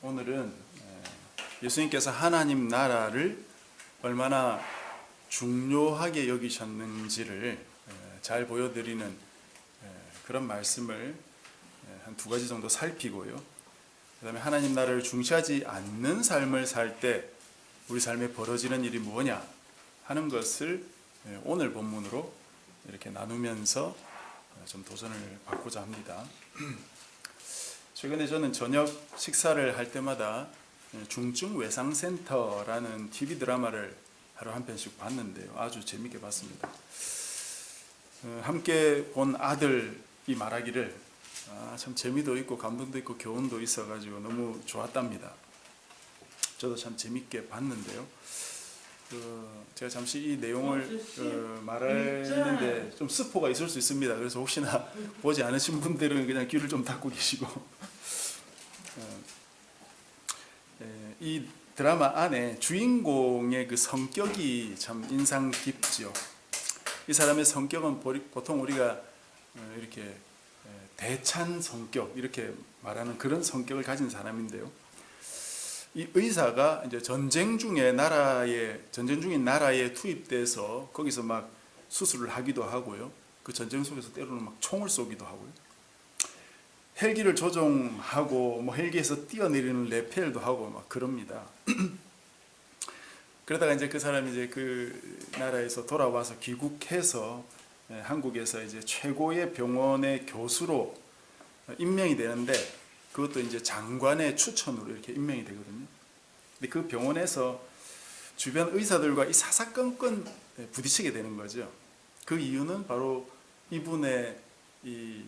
오늘은 예수님께서 하나님 나라를 얼마나 중요하게 여기셨는지를 잘 보여드리는 그런 말씀을 한 두 가지 정도 살피고요. 그 다음에 하나님 나라를 중시하지 않는 삶을 살 때 우리 삶에 벌어지는 일이 뭐냐 하는 것을 오늘 본문으로 이렇게 나누면서 좀 도전을 받고자 합니다. 최근에 저는 저녁 식사를 할 때마다 중증외상센터라는 TV 드라마를 하루 한 편씩 봤는데요. 아주 재밌게 봤습니다. 함께 본 아들이 말하기를 참 재미도 있고 감동도 있고 교훈도 있어가지고 너무 좋았답니다. 저도 참 재밌게 봤는데요. 제가 잠시 이 내용을 말하는데 좀 스포가 있을 수 있습니다. 그래서 혹시나 보지 않으신 분들은 그냥 귀를 좀 닫고 계시고 이 드라마 안에 주인공의 그 성격이 참 인상 깊죠. 이 사람의 성격은 보통 우리가 이렇게 대찬 성격 이렇게 말하는 그런 성격을 가진 사람인데요. 이 의사가 이제 전쟁 중인 나라에 투입돼서 거기서 막 수술을 하기도 하고요. 그 전쟁 속에서 때로는 막 총을 쏘기도 하고요. 헬기를 조종하고 뭐 헬기에서 뛰어내리는 레펠도 하고 막 그럽니다. 그러다가 이제 그 사람이 이제 그 나라에서 돌아와서 귀국해서 한국에서 이제 최고의 병원의 교수로 임명이 되는데 그것도 이제 장관의 추천으로 이렇게 임명이 되거든요. 근데 그 병원에서 주변 의사들과 이 사사건건 부딪히게 되는 거죠. 그 이유는 바로 이분의 이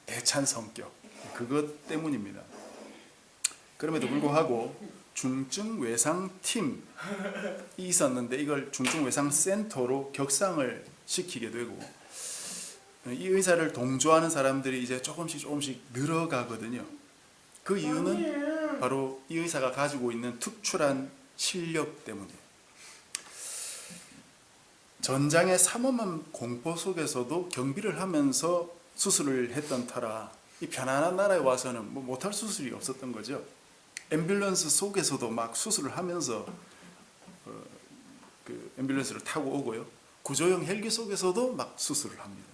대찬 성격, 그것 때문입니다. 그럼에도 불구하고 중증외상팀이 있었는데 이걸 중증외상센터로 격상을 시키게 되고 이 의사를 동조하는 사람들이 이제 조금씩 늘어가거든요. 그 이유는 바로 이 의사가 가지고 있는 특출한 실력 때문이에요. 전장의 삼엄한 공포 속에서도 경비를 하면서 수술을 했던 터라 이 편안한 나라에 와서는 뭐 못할 수술이 없었던 거죠. 앰뷸런스 속에서도 막 수술을 하면서 그 앰뷸런스를 타고 오고요. 구조용 헬기 속에서도 막 수술을 합니다.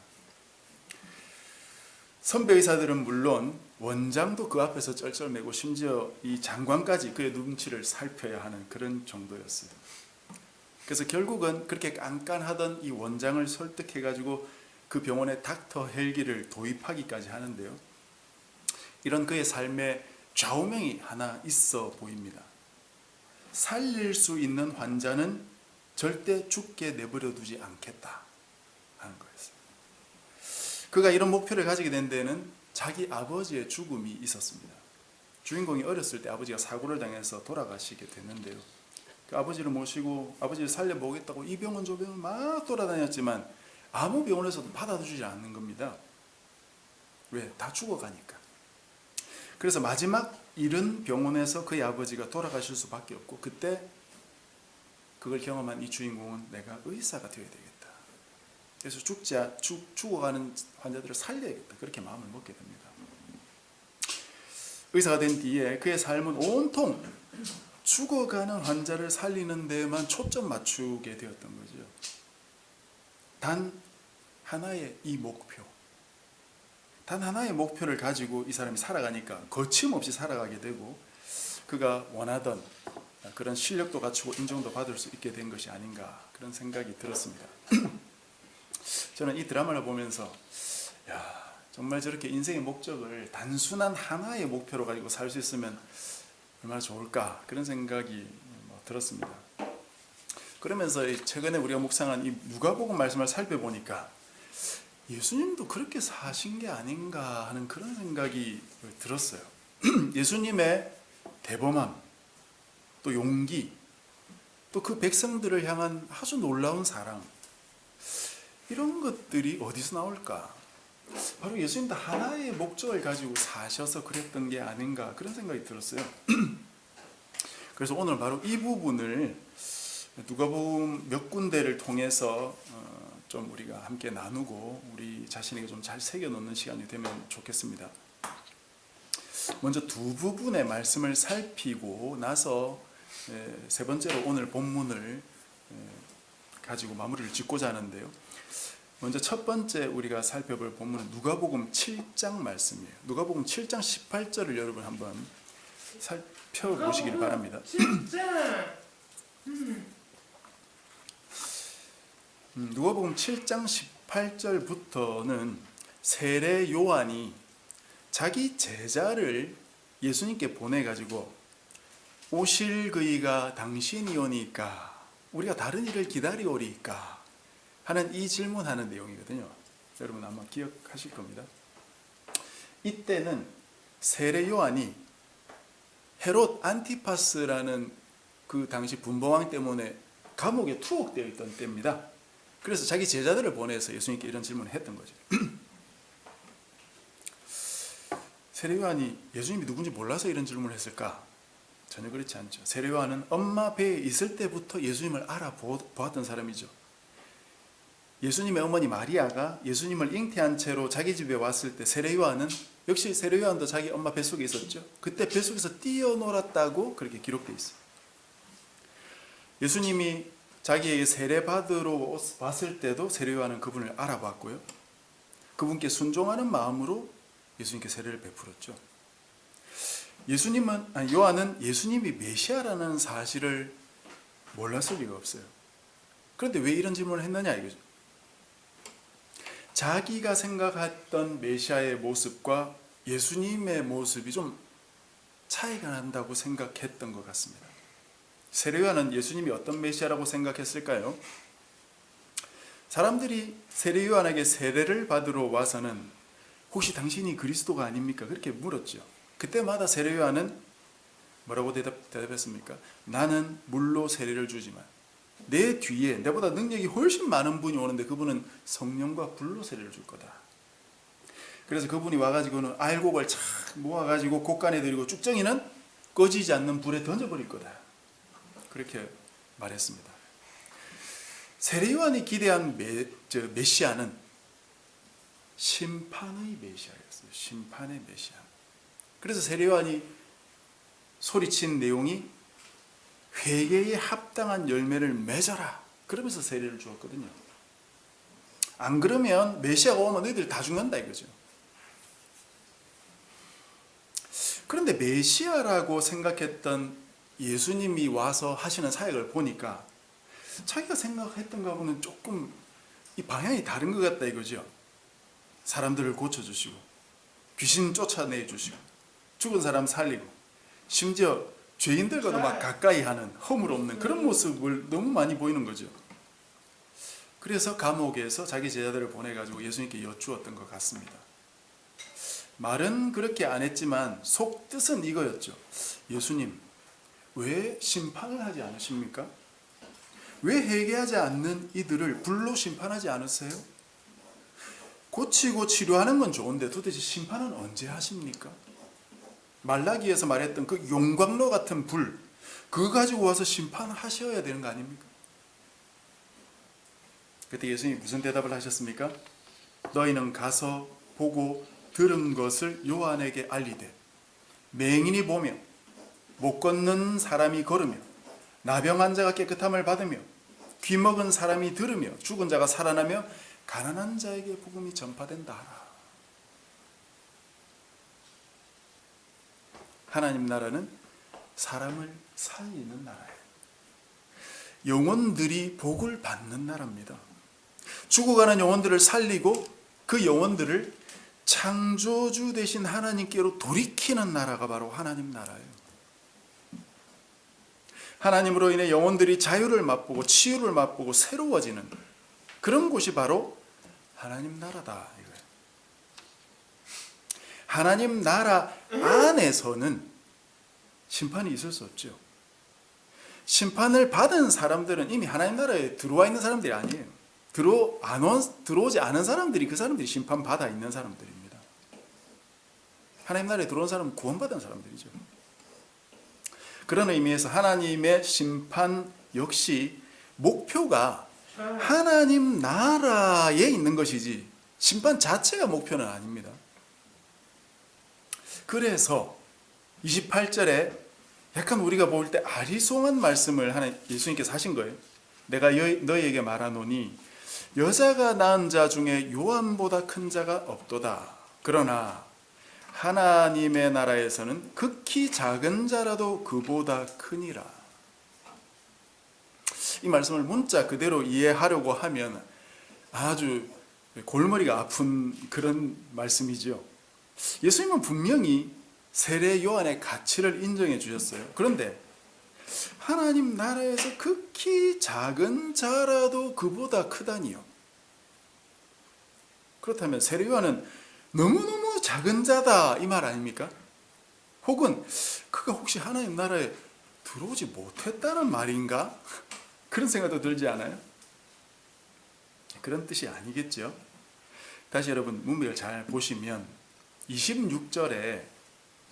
선배 의사들은 물론 원장도 그 앞에서 쩔쩔매고 심지어 이 장관까지 그의 눈치를 살펴야 하는 그런 정도였어요. 그래서 결국은 그렇게 깐깐하던 이 원장을 설득해가지고 그 병원에 닥터 헬기를 도입하기까지 하는데요. 이런 그의 삶에 좌우명이 하나 있어 보입니다. 살릴 수 있는 환자는 절대 죽게 내버려 두지 않겠다 하는 거였어요. 그가 이런 목표를 가지게 된 데는 자기 아버지의 죽음이 있었습니다. 주인공이 어렸을 때 아버지가 사고를 당해서 돌아가시게 됐는데요. 그 아버지를 모시고 아버지를 살려보겠다고 이 병원 저 병원 막 돌아다녔지만 아무 병원에서도 받아주지 않는 겁니다. 왜? 다 죽어가니까. 그래서 마지막 이른 병원에서 그의 아버지가 돌아가실 수밖에 없고 그때 그걸 경험한 이 주인공은 내가 의사가 되어야 되겠다. 그래서 죽어가는 환자들을 살려야겠다. 그렇게 마음을 먹게 됩니다. 의사가 된 뒤에 그의 삶은 온통 죽어가는 환자를 살리는 데에만 초점 맞추게 되었던 거죠. 단 하나의 이 목표, 단 하나의 목표를 가지고 이 사람이 살아가니까 거침없이 살아가게 되고 그가 원하던 그런 실력도 갖추고 인정도 받을 수 있게 된 것이 아닌가 그런 생각이 들었습니다. 저는 이 드라마를 보면서 정말 저렇게 인생의 목적을 단순한 하나의 목표로 가지고 살 수 있으면 얼마나 좋을까 그런 생각이 들었습니다. 그러면서 최근에 우리가 묵상한 이 누가복음 말씀을 살펴보니까 예수님도 그렇게 사신 게 아닌가 하는 그런 생각이 들었어요. 예수님의 대범함, 또 용기, 또 그 백성들을 향한 아주 놀라운 사랑, 이런 것들이 어디서 나올까? 바로 예수님도 하나의 목적을 가지고 사셔서 그랬던 게 아닌가 그런 생각이 들었어요. 그래서 오늘 바로 이 부분을 누가복음 몇 군데를 통해서 좀 우리가 함께 나누고 우리 자신에게 좀 잘 새겨놓는 시간이 되면 좋겠습니다. 먼저 두 부분의 말씀을 살피고 나서 세 번째로 오늘 본문을 가지고 마무리를 짓고자 하는데요. 먼저 첫 번째 우리가 살펴볼 본문은 누가복음 7장 말씀이에요. 누가복음 7장 18절을 여러분 한번 살펴보시기를 바랍니다. 누가복음 7장 18절부터는 세례 요한이 자기 제자를 예수님께 보내가지고 오실 그이가 당신이오니까 우리가 다른 일을 기다리오리까 하는 이 질문하는 내용이거든요. 여러분 아마 기억하실 겁니다. 이때는 세례 요한이 헤롯 안티파스라는 그 당시 분봉왕 때문에 감옥에 투옥되어 있던 때입니다. 그래서 자기 제자들을 보내서 예수님께 이런 질문을 했던 거죠. 세례 요한이 예수님이 누군지 몰라서 이런 질문을 했을까? 전혀 그렇지 않죠. 세례 요한은 엄마 배에 있을 때부터 예수님을 알아보았던 사람이죠. 예수님의 어머니 마리아가 예수님을 잉태한 채로 자기 집에 왔을 때 세례 요한은 역시 세례 요한도 자기 엄마 뱃속에 있었죠. 그때 뱃속에서 뛰어놀았다고 그렇게 기록되어 있어요. 예수님이 자기에게 세례 받으러 왔을 때도 세례 요한은 그분을 알아봤고요. 그분께 순종하는 마음으로 예수님께 세례를 베풀었죠. 요한은 예수님이 메시아라는 사실을 몰랐을 리가 없어요. 그런데 왜 이런 질문을 했느냐 이거죠. 자기가 생각했던 메시아의 모습과 예수님의 모습이 좀 차이가 난다고 생각했던 것 같습니다. 세례 요한은 예수님이 어떤 메시아라고 생각했을까요? 사람들이 세례 요한에게 세례를 받으러 와서는 혹시 당신이 그리스도가 아닙니까? 그렇게 물었죠. 그때마다 세례 요한은 뭐라고 대답했습니까? 나는 물로 세례를 주지만 내 뒤에 내보다 능력이 훨씬 많은 분이 오는데 그분은 성령과 불로 세례를 줄 거다. 그래서 그분이 와가지고는 알곡을 착 모아가지고 곳간에 들이고 쭉정이는 꺼지지 않는 불에 던져버릴 거다. 그렇게 말했습니다. 세례 요한이 기대한 메시아는 심판의 메시아였어요. 심판의 메시아. 그래서 세례 요한이 소리친 내용이 회개에 합당한 열매를 맺어라. 그러면서 세례를 주었거든요. 안 그러면 메시아가 오면 너희들 다 죽는다 이거죠. 그런데 메시아라고 생각했던 예수님이 와서 하시는 사역을 보니까 자기가 생각했던 거하고는 조금 이 방향이 다른 것 같다 이거죠. 사람들을 고쳐주시고 귀신 쫓아내주시고 죽은 사람 살리고 심지어 죄인들과도 막 가까이 하는 허물 없는 그런 모습을 너무 많이 보이는 거죠. 그래서 감옥에서 자기 제자들을 보내가지고 예수님께 여쭈었던 것 같습니다. 말은 그렇게 안 했지만 속뜻은 이거였죠. 예수님, 왜 심판을 하지 않으십니까? 왜 회개하지 않는 이들을 불로 심판하지 않으세요? 고치고 치료하는 건 좋은데 도대체 심판은 언제 하십니까? 말라기에서 말했던 그 용광로 같은 불, 그거 가지고 와서 심판하셔야 되는 거 아닙니까? 그때 예수님이 무슨 대답을 하셨습니까? 너희는 가서 보고 들은 것을 요한에게 알리되 맹인이 보며 못 걷는 사람이 걸으며 나병 환자가 깨끗함을 받으며 귀 먹은 사람이 들으며 죽은 자가 살아나며 가난한 자에게 복음이 전파된다 하라. 하나님 나라는 사람을 살리는 나라예요. 영혼들이 복을 받는 나라입니다. 죽어가는 영혼들을 살리고 그 영혼들을 창조주 되신 하나님께로 돌이키는 나라가 바로 하나님 나라예요. 하나님으로 인해 영혼들이 자유를 맛보고 치유를 맛보고 새로워지는 그런 곳이 바로 하나님 나라다. 이거예요. 하나님 나라 안에서는 심판이 있을 수 없죠. 심판을 받은 사람들은 이미 하나님 나라에 들어와 있는 사람들이 아니에요. 들어오지 않은 사람들이 그 사람들이 심판받아 있는 사람들입니다. 하나님 나라에 들어온 사람은 구원받은 사람들이죠. 그런 의미에서 하나님의 심판 역시 목표가 하나님 나라에 있는 것이지 심판 자체가 목표는 아닙니다. 그래서 28절에 약간 우리가 볼 때 아리송한 말씀을 예수님께서 하신 거예요. 내가 너희에게 말하노니 여자가 낳은 자 중에 요한보다 큰 자가 없도다. 그러나 하나님의 나라에서는 극히 작은 자라도 그보다 크니라. 이 말씀을 문자 그대로 이해하려고 하면 아주 골머리가 아픈 그런 말씀이죠. 예수님은 분명히 세례 요한의 가치를 인정해 주셨어요. 그런데 하나님 나라에서 극히 작은 자라도 그보다 크다니요. 그렇다면 세례 요한은 너무너무 작은 자다 이 말 아닙니까? 혹은 그가 혹시 하나님 나라에 들어오지 못했다는 말인가? 그런 생각도 들지 않아요? 그런 뜻이 아니겠죠. 다시 여러분 문맥을 잘 보시면 26절에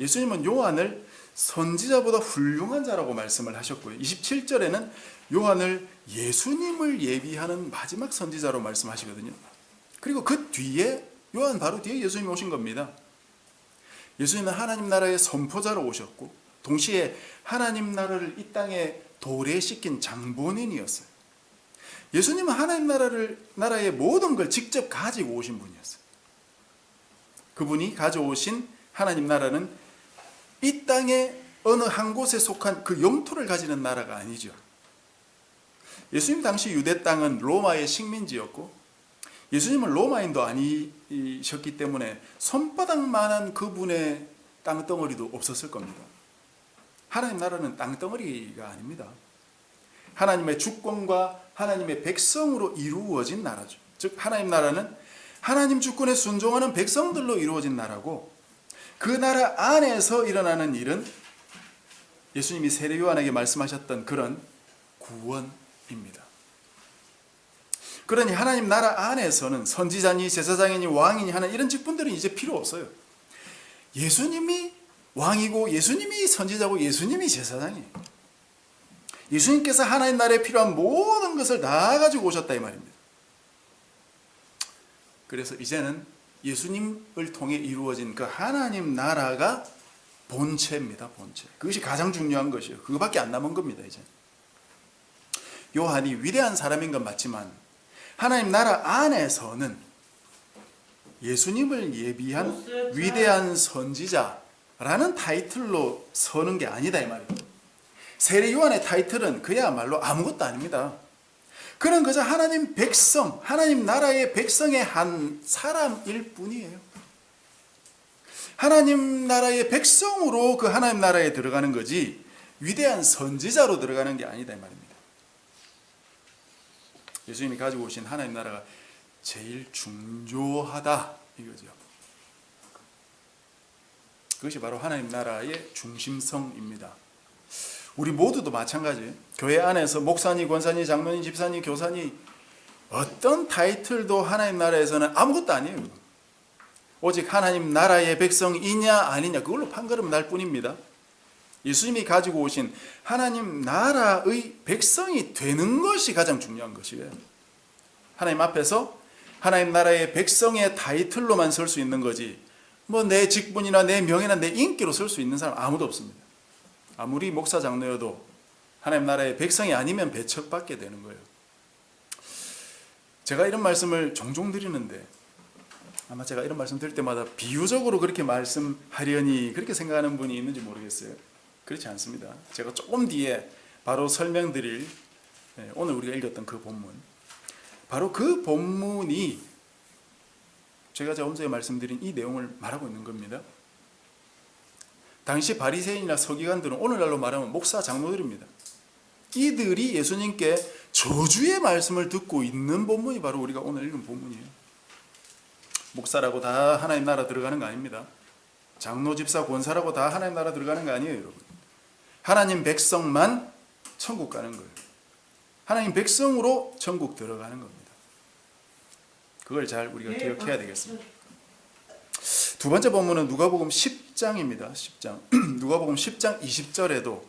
예수님은 요한을 선지자보다 훌륭한 자라고 말씀을 하셨고요. 27절에는 요한을 예수님을 예비하는 마지막 선지자로 말씀하시거든요. 그리고 그 뒤에 요한 바로 뒤에 예수님이 오신 겁니다. 예수님은 하나님 나라의 선포자로 오셨고 동시에 하나님 나라를 이 땅에 도래시킨 장본인이었어요. 예수님은 하나님 나라의 모든 걸 직접 가지고 오신 분이었어요. 그분이 가져오신 하나님 나라는 이 땅의 어느 한 곳에 속한 그 영토를 가지는 나라가 아니죠. 예수님 당시 유대 땅은 로마의 식민지였고 예수님은 로마인도 아니셨기 때문에 손바닥만한 그분의 땅덩어리도 없었을 겁니다. 하나님 나라는 땅덩어리가 아닙니다. 하나님의 주권과 하나님의 백성으로 이루어진 나라죠. 즉 하나님 나라는 하나님 주권에 순종하는 백성들로 이루어진 나라고 그 나라 안에서 일어나는 일은 예수님이 세례 요한에게 말씀하셨던 그런 구원입니다. 그러니 하나님 나라 안에서는 선지자니 제사장이니 왕이니 하는 이런 직분들은 이제 필요 없어요. 예수님이 왕이고 예수님이 선지자고 예수님이 제사장이에요. 예수님께서 하나님 나라에 필요한 모든 것을 다 가지고 오셨다 이 말입니다. 그래서 이제는 예수님을 통해 이루어진 그 하나님 나라가 본체입니다. 본체. 그것이 가장 중요한 것이에요. 그거밖에 안 남은 겁니다. 이제 요한이 위대한 사람인 건 맞지만 하나님 나라 안에서는 예수님을 예비한 위대한 선지자라는 타이틀로 서는 게 아니다 이 말입니다. 세례 요한의 타이틀은 그야말로 아무것도 아닙니다. 그는 그저 하나님 백성, 하나님 나라의 백성의 한 사람일 뿐이에요. 하나님 나라의 백성으로 그 하나님 나라에 들어가는 거지 위대한 선지자로 들어가는 게 아니다 이 말입니다. 예수님이 가지고 오신 하나님 나라가 제일 중요하다 이거죠. 그것이 바로 하나님 나라의 중심성입니다. 우리 모두도 마찬가지예요. 교회 안에서 목사니, 권사니, 장로니, 집사니, 교사니 어떤 타이틀도 하나님 나라에서는 아무것도 아니에요. 오직 하나님 나라의 백성이냐 아니냐 그걸로 판가름 날 뿐입니다. 예수님이 가지고 오신 하나님 나라의 백성이 되는 것이 가장 중요한 것이에요. 하나님 앞에서 하나님 나라의 백성의 타이틀로만 설 수 있는 거지 뭐 내 직분이나 내 명예나 내 인기로 설 수 있는 사람 아무도 없습니다. 아무리 목사 장로여도 하나님 나라의 백성이 아니면 배척받게 되는 거예요. 제가 이런 말씀을 종종 드리는데 아마 제가 이런 말씀 드릴 때마다 비유적으로 그렇게 말씀하려니 그렇게 생각하는 분이 있는지 모르겠어요. 그렇지 않습니다. 제가 조금 뒤에 바로 설명드릴 오늘 우리가 읽었던 그 본문, 바로 그 본문이 제가 조금 전에 말씀드린 이 내용을 말하고 있는 겁니다. 당시 바리새인이나 서기관들은 오늘날로 말하면 목사 장로들입니다. 이들이 예수님께 저주의 말씀을 듣고 있는 본문이 바로 우리가 오늘 읽은 본문이에요. 목사라고 다 하나님 나라 들어가는 거 아닙니다. 장로, 집사, 권사라고 다 하나님 나라 들어가는 거 아니에요, 여러분. 하나님 백성만 천국 가는 거예요. 하나님 백성으로 천국 들어가는 겁니다. 그걸 잘 우리가 기억해야 되겠습니다. 두 번째 본문은 누가복음 10장입니다. 10장. 누가복음 10장 20절에도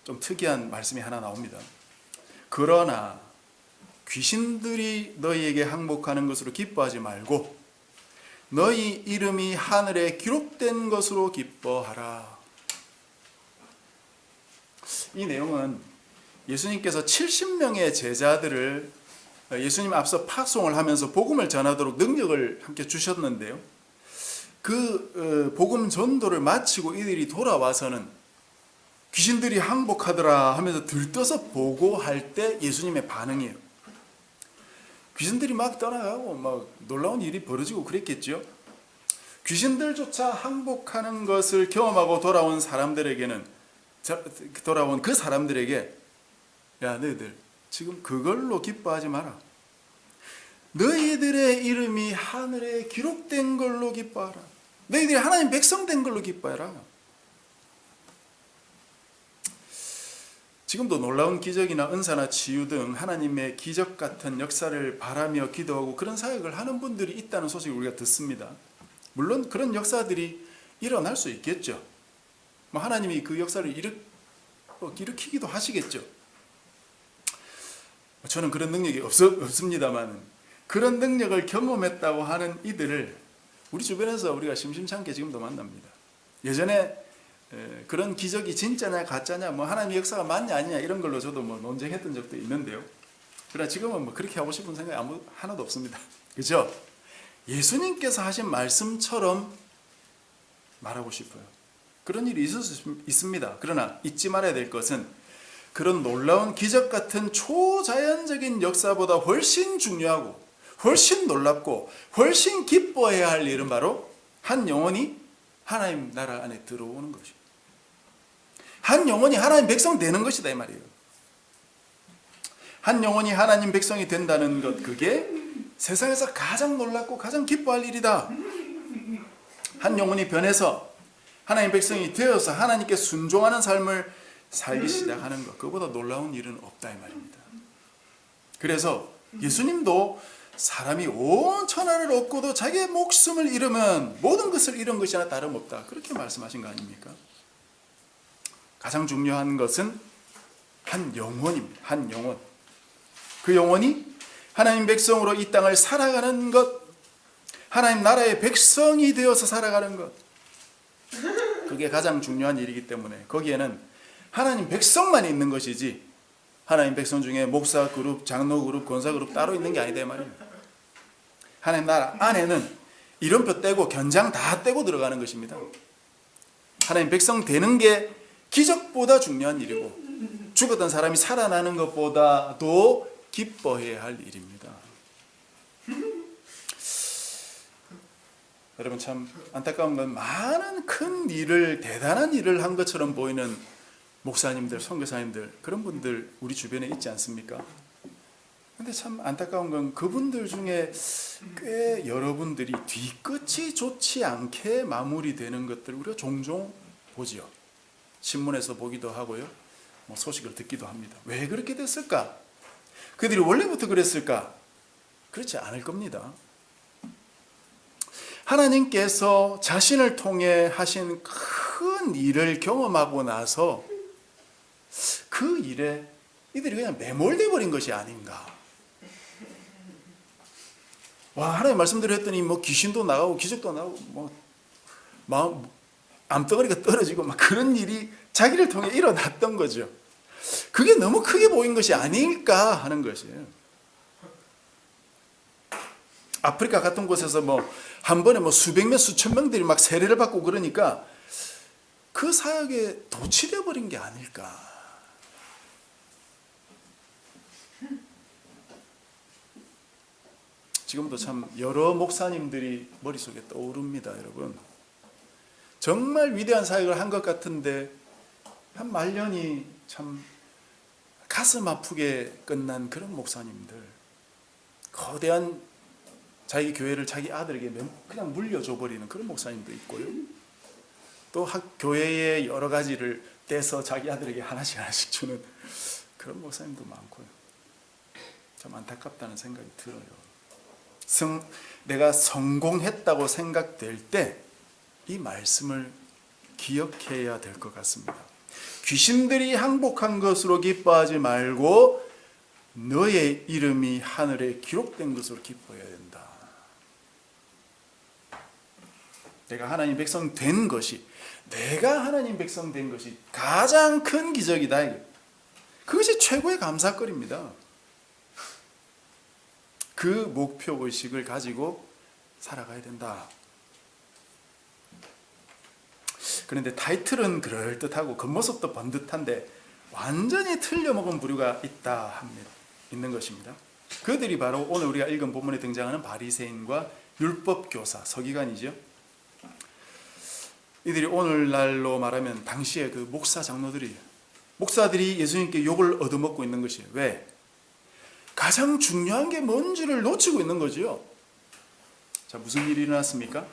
좀 특이한 말씀이 하나 나옵니다. 그러나 귀신들이 너희에게 항복하는 것으로 기뻐하지 말고 너희 이름이 하늘에 기록된 것으로 기뻐하라. 이 내용은 예수님께서 70명의 제자들을 예수님 앞서 파송을 하면서 복음을 전하도록 능력을 함께 주셨는데요. 그 복음 전도를 마치고 이들이 돌아와서는 귀신들이 항복하더라 하면서 들떠서 보고할 때 예수님의 반응이에요. 귀신들이 막 떠나가고 막 놀라운 일이 벌어지고 그랬겠죠. 귀신들조차 항복하는 것을 경험하고 돌아온 그 사람들에게 야, 너희들 지금 그걸로 기뻐하지 마라. 너희들의 이름이 하늘에 기록된 걸로 기뻐하라. 너희들이 하나님 백성 된 걸로 기뻐해라. 지금도 놀라운 기적이나 은사나 치유 등 하나님의 기적 같은 역사를 바라며 기도하고 그런 사역을 하는 분들이 있다는 소식을 우리가 듣습니다. 물론 그런 역사들이 일어날 수 있겠죠. 하나님이 그 역사를 일으키기도 하시겠죠. 저는 그런 능력이 없습니다만 그런 능력을 경험했다고 하는 이들을 우리 주변에서 우리가 심심찮게 지금도 만납니다. 예전에 그런 기적이 진짜냐 가짜냐 하나님의 역사가 맞냐 아니냐 이런 걸로 저도 논쟁했던 적도 있는데요. 그러나 지금은 그렇게 하고 싶은 생각이 하나도 없습니다. 그죠? 예수님께서 하신 말씀처럼 말하고 싶어요. 그런 일이 있을 수 있습니다. 그러나 잊지 말아야 될 것은 그런 놀라운 기적 같은 초자연적인 역사보다 훨씬 중요하고 훨씬 놀랍고 훨씬 기뻐해야 할 일은 바로 한 영혼이 하나님 나라 안에 들어오는 것이에요. 한 영혼이 하나님 백성 되는 것이다 이 말이에요. 한 영혼이 하나님 백성이 된다는 것, 그게 세상에서 가장 놀랍고 가장 기뻐할 일이다. 한 영혼이 변해서 하나님 백성이 되어서 하나님께 순종하는 삶을 살기 시작하는 것, 그보다 놀라운 일은 없다 이 말입니다. 그래서 예수님도 사람이 온 천하를 얻고도 자기의 목숨을 잃으면 모든 것을 잃은 것이나 다름없다, 그렇게 말씀하신 거 아닙니까? 가장 중요한 것은 한 영혼입니다. 한 영혼. 그 영혼이 하나님 백성으로 이 땅을 살아가는 것, 하나님 나라의 백성이 되어서 살아가는 것, 그게 가장 중요한 일이기 때문에 거기에는 하나님 백성만 있는 것이지 하나님 백성 중에 목사 그룹, 장로 그룹, 권사 그룹 따로 있는 게 아니다 이 말입니다. 하나님 나라 안에는 이름표 떼고 견장 다 떼고 들어가는 것입니다. 하나님 백성 되는 게 기적보다 중요한 일이고 죽었던 사람이 살아나는 것보다도 기뻐해야 할 일입니다. 여러분, 참 안타까운 건 많은 큰 일을, 대단한 일을 한 것처럼 보이는 목사님들, 선교사님들, 그런 분들 우리 주변에 있지 않습니까? 근데 참 안타까운 건 그분들 중에 꽤 여러분들이 뒤끝이 좋지 않게 마무리되는 것들 우리가 종종 보지요. 신문에서 보기도 하고요, 소식을 듣기도 합니다. 왜 그렇게 됐을까? 그들이 원래부터 그랬을까? 그렇지 않을 겁니다. 하나님께서 자신을 통해 하신 큰 일을 경험하고 나서 그 일에 이들이 그냥 매몰돼 버린 것이 아닌가. 하나님 말씀대로 했더니 귀신도 나가고 기적도 나가고 마음 암덩어리가 떨어지고 그런 일이 자기를 통해 일어났던 거죠. 그게 너무 크게 보인 것이 아닐까 하는 것이에요. 아프리카 같은 곳에서 한 번에 수백 명, 수천 명들이 세례를 받고 그러니까 그 사역에 도취되어 버린 게 아닐까. 지금도 참 여러 목사님들이 머릿속에 떠오릅니다, 여러분. 정말 위대한 사역을 한 것 같은데 한 말년이 참 가슴 아프게 끝난 그런 목사님들, 거대한 자기 교회를 자기 아들에게 그냥 물려줘 버리는 그런 목사님도 있고요, 또 교회의 여러 가지를 떼서 자기 아들에게 하나씩 주는 그런 목사님도 많고요. 참 안타깝다는 생각이 들어요. 내가 성공했다고 생각될 때 이 말씀을 기억해야 될 것 같습니다. 귀신들이 항복한 것으로 기뻐하지 말고 너의 이름이 하늘에 기록된 것으로 기뻐해야 된다. 내가 하나님 백성 된 것이, 내가 하나님 백성 된 것이 가장 큰 기적이다. 그것이 최고의 감사거리입니다. 그 목표의식을 가지고 살아가야 된다. 그런데 타이틀은 그럴듯하고 겉모습도 번듯한데 완전히 틀려먹은 부류가 있는 것입니다. 그들이 바로 오늘 우리가 읽은 본문에 등장하는 바리새인과 율법교사, 서기관이죠. 이들이 오늘날로 말하면 당시에 그 목사들이 예수님께 욕을 얻어먹고 있는 것이에요. 왜? 가장 중요한 게 뭔지를 놓치고 있는 거죠. 자, 무슨 일이 일어났습니까?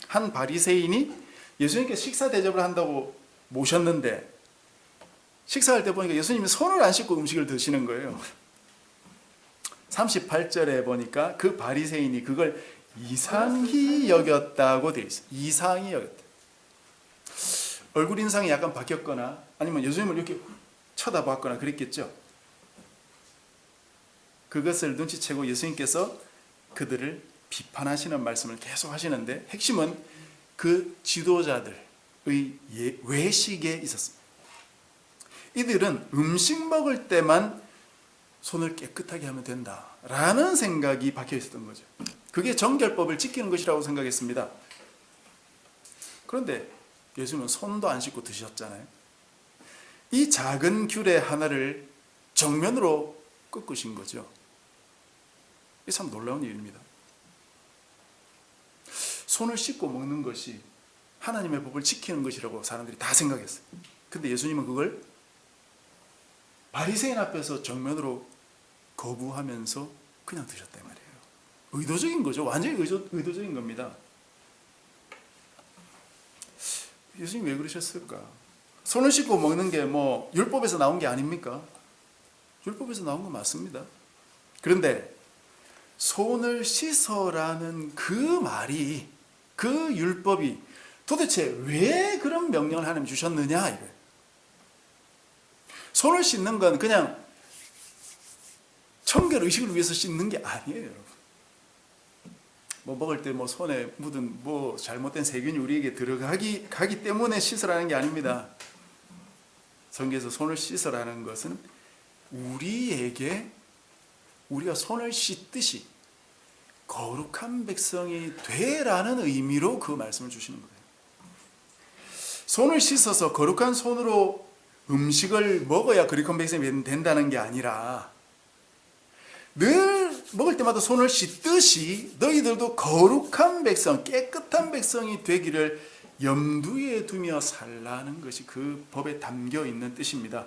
한 바리새인이 예수님께 식사 대접을 한다고 모셨는데 식사할 때 보니까 예수님이 손을 안 씻고 음식을 드시는 거예요. 38절에 보니까 그 바리새인이 그걸 이상히 여겼다고 되어 있어요. 이상히 여겼다. 얼굴 인상이 약간 바뀌었거나 아니면 예수님을 이렇게 쳐다봤거나 그랬겠죠. 그것을 눈치채고 예수님께서 그들을 비판하시는 말씀을 계속 하시는데 핵심은 그 지도자들의 외식에 있었습니다. 이들은 음식 먹을 때만 손을 깨끗하게 하면 된다라는 생각이 박혀 있었던 거죠. 그게 정결법을 지키는 것이라고 생각했습니다. 그런데 예수님은 손도 안 씻고 드셨잖아요. 이 작은 규례 하나를 정면으로 꺾으신 거죠. 이게 참 놀라운 일입니다. 손을 씻고 먹는 것이 하나님의 법을 지키는 것이라고 사람들이 다 생각했어요. 근데 예수님은 그걸 바리새인 앞에서 정면으로 거부하면서 그냥 드셨단 말이에요. 의도적인 거죠. 완전히 의도적인 겁니다. 예수님 왜 그러셨을까? 손을 씻고 먹는 게 뭐 율법에서 나온 게 아닙니까? 율법에서 나온 건 맞습니다. 그런데 손을 씻어라는 그 말이, 그 율법이 도대체 왜 그런 명령을 하나님 주셨느냐 이거예요. 손을 씻는 건 그냥 청결 의식을 위해서 씻는 게 아니에요, 여러분. 뭐 먹을 때 뭐 손에 묻은 뭐 잘못된 세균이 우리에게 가기 때문에 씻으라는 게 아닙니다. 성경에서 손을 씻으라는 것은 우리가 손을 씻듯이 거룩한 백성이 되라는 의미로 그 말씀을 주시는 거예요. 손을 씻어서 거룩한 손으로 음식을 먹어야 거룩한 백성이 된다는 게 아니라 늘 먹을 때마다 손을 씻듯이 너희들도 거룩한 백성, 깨끗한 백성이 되기를 염두에 두며 살라는 것이 그 법에 담겨 있는 뜻입니다.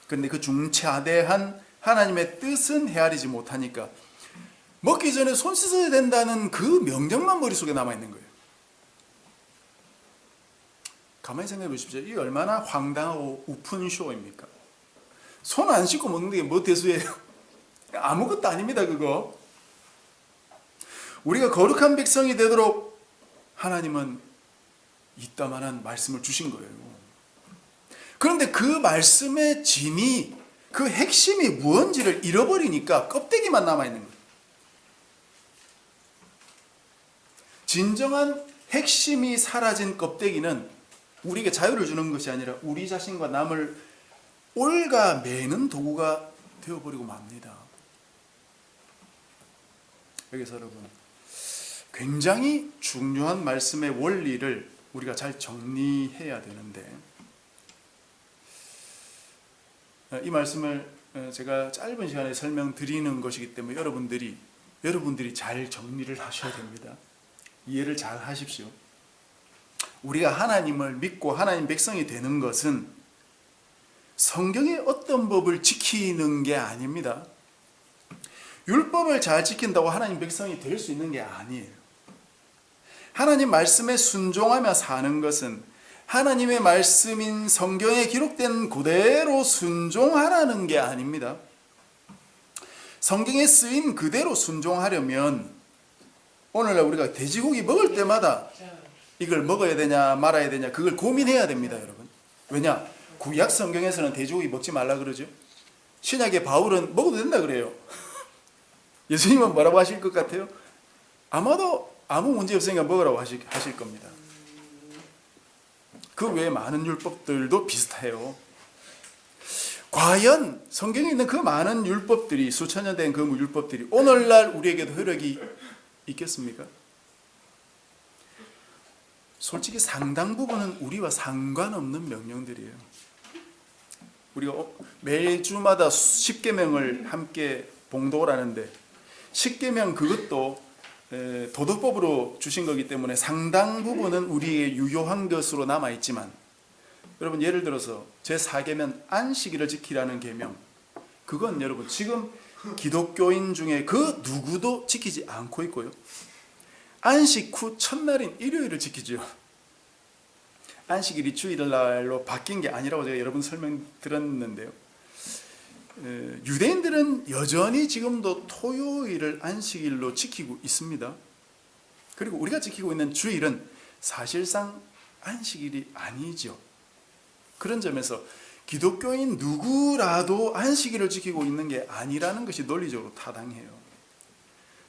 그런데 그 중차대한 하나님의 뜻은 헤아리지 못하니까 먹기 전에 손 씻어야 된다는 그 명령만 머릿속에 남아있는 거예요. 가만히 생각해 보십시오. 이게 얼마나 황당하고 우픈 쇼입니까? 손 안 씻고 먹는 게 뭐 대수예요? 아무것도 아닙니다, 그거. 우리가 거룩한 백성이 되도록 하나님은 이따만한 말씀을 주신 거예요. 그런데 그 말씀의 진이, 그 핵심이 무언지를 잃어버리니까 껍데기만 남아있는 거예요. 진정한 핵심이 사라진 껍데기는 우리에게 자유를 주는 것이 아니라 우리 자신과 남을 올가매는 도구가 되어버리고 맙니다. 여기서 여러분, 굉장히 중요한 말씀의 원리를 우리가 잘 정리해야 되는데, 이 말씀을 제가 짧은 시간에 설명드리는 것이기 때문에 여러분들이 잘 정리를 하셔야 됩니다. 이해를 잘 하십시오. 우리가 하나님을 믿고 하나님 백성이 되는 것은 성경의 어떤 법을 지키는 게 아닙니다. 율법을 잘 지킨다고 하나님 백성이 될 수 있는 게 아니에요. 하나님 말씀에 순종하며 사는 것은 하나님의 말씀인 성경에 기록된 그대로 순종하라는 게 아닙니다. 성경에 쓰인 그대로 순종하려면 오늘날 우리가 돼지고기 먹을 때마다 이걸 먹어야 되냐 말아야 되냐 그걸 고민해야 됩니다, 여러분. 왜냐? 구약 성경에서는 돼지고기 먹지 말라 그러죠. 신약의 바울은 먹어도 된다 그래요. 예수님은 뭐라고 하실 것 같아요? 아마도 아무 문제 없으니까 먹으라고 하실 겁니다. 그 외에 많은 율법들도 비슷해요. 과연 성경에 있는 그 많은 율법들이, 수천 년 된 그 율법들이 오늘날 우리에게도 효력이 있겠습니까? 솔직히 상당 부분은 우리와 상관없는 명령들이에요. 우리가 매주마다 10계명을 함께 봉독을 하는데 10계명 그것도 도덕법으로 주신 거기 때문에 상당 부분은 우리의 유효한 것으로 남아있지만, 여러분 예를 들어서 제4계명 안식일을 지키라는 계명, 그건 여러분 지금 기독교인 중에 그 누구도 지키지 않고 있고요. 안식 후 첫날인 일요일을 지키죠. 안식일이 주일날로 바뀐 게 아니라고 제가 여러 번 설명드렸는데요. 유대인들은 여전히 지금도 토요일을 안식일로 지키고 있습니다. 그리고 우리가 지키고 있는 주일은 사실상 안식일이 아니죠. 그런 점에서 기독교인 누구라도 안식일을 지키고 있는 게 아니라는 것이 논리적으로 타당해요.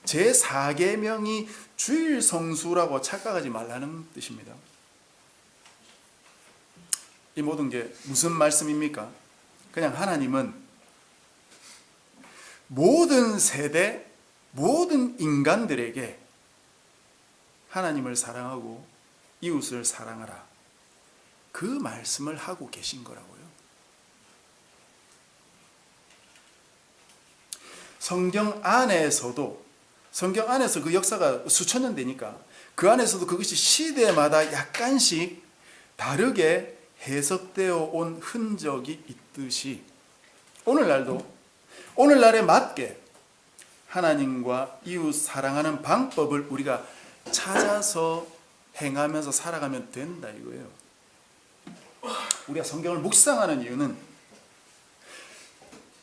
제4계명이 주일 성수라고 착각하지 말라는 뜻입니다. 이 모든 게 무슨 말씀입니까? 그냥 하나님은 모든 세대, 모든 인간들에게 하나님을 사랑하고 이웃을 사랑하라, 그 말씀을 하고 계신 거라고요. 성경 안에서 그 역사가 수천 년 되니까 그 안에서도 그것이 시대마다 약간씩 다르게 해석되어 온 흔적이 있듯이 오늘날에 맞게 하나님과 이웃 사랑하는 방법을 우리가 찾아서 행하면서 살아가면 된다 이거예요. 우리가 성경을 묵상하는 이유는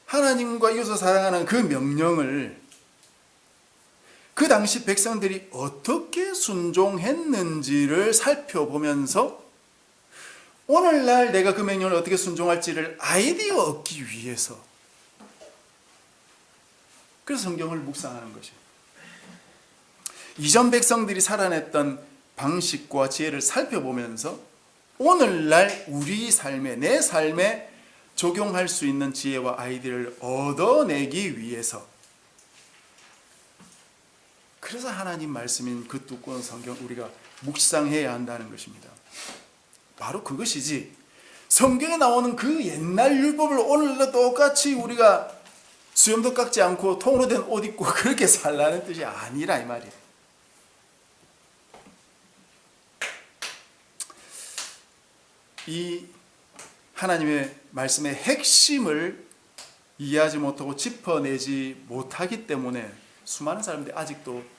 하나님과 이웃을 사랑하는 그 명령을 그 당시 백성들이 어떻게 순종했는지를 살펴보면서 오늘날 내가 그 명령을 어떻게 순종할지를 아이디어 얻기 위해서, 그래서 성경을 묵상하는 것이에요. 이전 백성들이 살아냈던 방식과 지혜를 살펴보면서 오늘날 우리 삶에, 내 삶에 적용할 수 있는 지혜와 아이디어를 얻어내기 위해서, 그래서 하나님 말씀인 그 두꺼운 성경 우리가 묵상해야 한다는 것입니다. 바로 그것이지, 성경에 나오는 그 옛날 율법을 오늘도 똑같이 우리가 수염도 깎지 않고 통으로 된 옷 입고 그렇게 살라는 뜻이 아니라 이 말이에요. 이 하나님의 말씀의 핵심을 이해하지 못하고 짚어내지 못하기 때문에 수많은 사람들이 아직도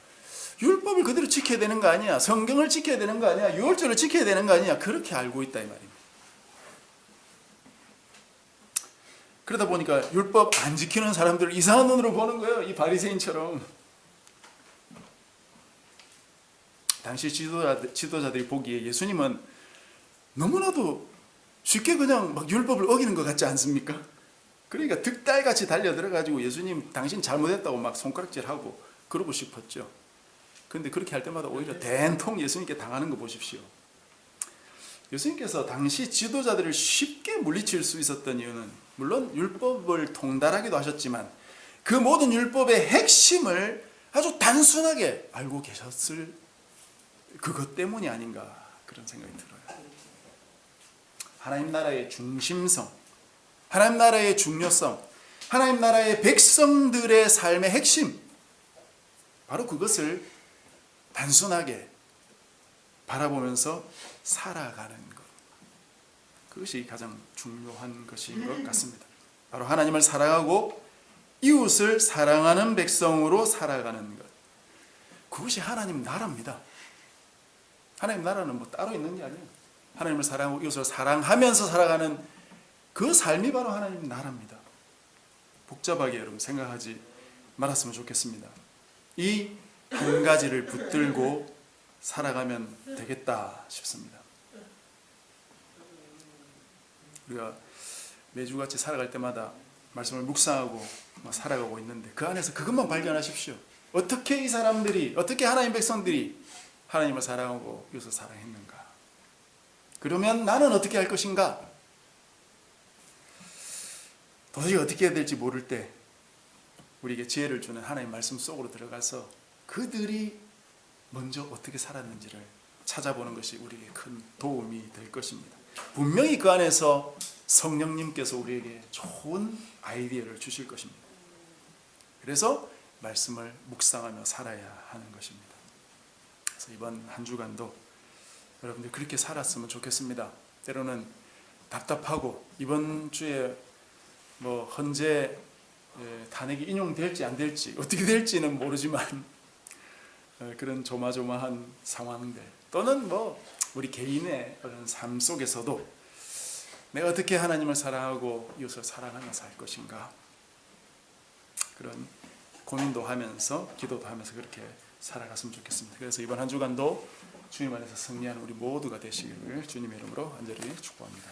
율법을 그대로 지켜야 되는 거 아니야, 성경을 지켜야 되는 거 아니야, 유월절을 지켜야 되는 거 아니야, 그렇게 알고 있다 이 말입니다. 그러다 보니까 율법 안 지키는 사람들을 이상한 눈으로 보는 거예요. 이 바리새인처럼. 당시 지도자들이 보기에 예수님은 너무나도 쉽게 그냥 막 율법을 어기는 것 같지 않습니까? 그러니까 득달같이 달려들어가지고 예수님 당신 잘못했다고 막 손가락질하고 그러고 싶었죠. 그런데 그렇게 할 때마다 오히려 된통 예수님께 당하는 거 보십시오. 예수님께서 당시 지도자들을 쉽게 물리칠 수 있었던 이유는 물론 율법을 통달하기도 하셨지만 그 모든 율법의 핵심을 아주 단순하게 알고 계셨을 그것 때문이 아닌가, 그런 생각이 들어요. 하나님 나라의 중심성, 하나님 나라의 중요성, 하나님 나라의 백성들의 삶의 핵심, 바로 그것을 단순하게 바라보면서 살아가는 것, 그것이 가장 중요한 것인 것 같습니다. 바로 하나님을 사랑하고 이웃을 사랑하는 백성으로 살아가는 것, 그것이 하나님 나라입니다. 하나님 나라는 뭐 따로 있는 게 아니에요. 하나님을 사랑하고 이웃을 사랑하면서 살아가는 그 삶이 바로 하나님 나라입니다. 복잡하게 여러분 생각하지 말았으면 좋겠습니다. 이 한 가지를 붙들고 살아가면 되겠다 싶습니다. 우리가 매주같이 살아갈 때마다 말씀을 묵상하고 살아가고 있는데 그 안에서 그것만 발견하십시오. 어떻게 이 사람들이, 어떻게 하나님 백성들이 하나님을 사랑하고 이웃을 사랑했는가? 그러면 나는 어떻게 할 것인가? 도저히 어떻게 해야 될지 모를 때 우리에게 지혜를 주는 하나님 말씀 속으로 들어가서 그들이 먼저 어떻게 살았는지를 찾아보는 것이 우리에게 큰 도움이 될 것입니다. 분명히 그 안에서 성령님께서 우리에게 좋은 아이디어를 주실 것입니다. 그래서 말씀을 묵상하며 살아야 하는 것입니다. 그래서 이번 한 주간도 여러분들 그렇게 살았으면 좋겠습니다. 때로는 답답하고 이번 주에 헌재 탄핵이 인용될지 안 될지 어떻게 될지는 모르지만 그런 조마조마한 상황들 또는 우리 개인의 그런 삶 속에서도 내가 어떻게 하나님을 사랑하고 이웃을 사랑하며 살 것인가 그런 고민도 하면서 기도도 하면서 그렇게 살아갔으면 좋겠습니다. 그래서 이번 한 주간도 주님 안에서 승리하는 우리 모두가 되시기를 주님의 이름으로 간절히 축복합니다.